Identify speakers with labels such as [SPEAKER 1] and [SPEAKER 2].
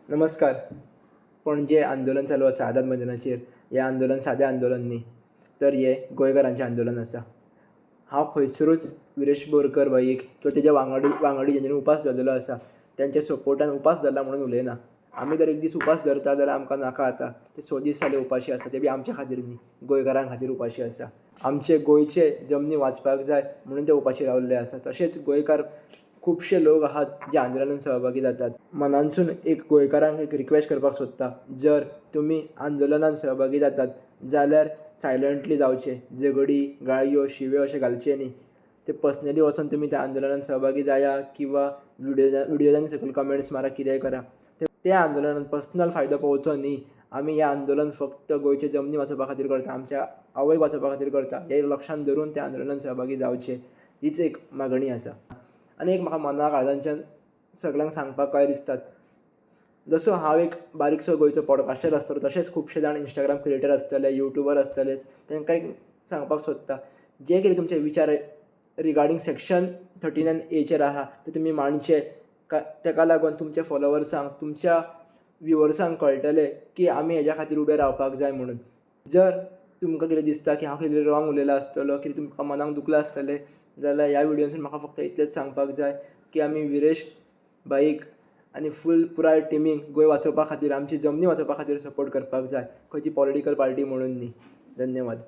[SPEAKER 1] नमस्कार. पणजे आंदोलन चालू आसा आझाद मैदानाचेर. हें आंदोलन सादें आंदोलन न्ही, तर हें गोंयकारांचें आंदोलन आसा. हांव खंयसरूच विरेश बोरकर भाईक किंवा तेज्या वांगडी जेंच्यांनी उपास धरलेलो आसा तेंच्या सपोर्टान उपास धरला म्हणून उलयना. आमी जर एक दीस उपास धरता जाल्यार आमकां नाका आतां. ते 100 दीस जाले उपाशी आसा, ते बी आमच्या खातीर न्ही, गोंयकारां खातीर उपाशी आसा. आमचे गोंयचे जमनी वाचपाक जाय म्हणून ते उपाशी रावल्ले आसा. तशेंच गोंयकार खुबशे लोक आहात जे आंदोलनांत सहभागी जातात. मनानसून एक गोंयकारांक एक रिक्वेस्ट करपाक सोदता, जर तुमी आंदोलनांत सहभागी जातात जाल्यार सायलंटली जावचे. झगडी, गाळयो, शिव्यो अशें घालचे न्ही. ते पर्सनली वचून तुमी त्या आंदोलनांत सहभागी जाया किंवा विडियोजांनी सकयल कमेंट्स मारा, कितेंय करा. त्या आंदोलनांत पर्सनल फायदो पळोवचो न्ही. आमी हें आंदोलन फक्त गोंयचे जमनी वाचोवपा खातीर करता, आमच्या आवयक वाचोवपा खातीर करता. हें लक्षांत धरून त्या आंदोलनांत सहभागी जावचें, हीच एक मागणी आसा. आनी एक म्हाका मना काळजांतल्यान सगळ्यांक सांगपाक कशें दिसता, जसो हांव एक बारीकसो गोंयचो पॉडकास्टर आसतलो तशेंच खुबशे जाण इंस्टाग्राम क्रिएटर आसतले, युट्यूबर आसतले. तांकां एक सांगपाक सोदता, जे कितें तुमचे विचार रिगार्डींग सेक्शन 39A आहा ते तुमी मांडचे. ताका लागून तुमच्या फॉलोवर्सांक, तुमच्या व्ह्युअर्सांक कळटलें की आमी हेज्या खातीर उबे रावपाक जाय म्हणून. जर तुमकां कितें दिसता की हांव कितें रॉंग उलयला आसतलो, कितें तुमकां मनाक दुखलां आसतलें, जाल्यार ह्या विडियोसून म्हाका फक्त इतलेंच सांगपाक जाय की आमी विरेश भाईक आनी पुराय टिमीक गोंय वाचोवपा खातीर, आमची जमनी वाचोवपा खातीर सपोर्ट करपाक जाय, खंयची पॉलिटिकल पार्टी म्हणून न्ही. धन्यवाद.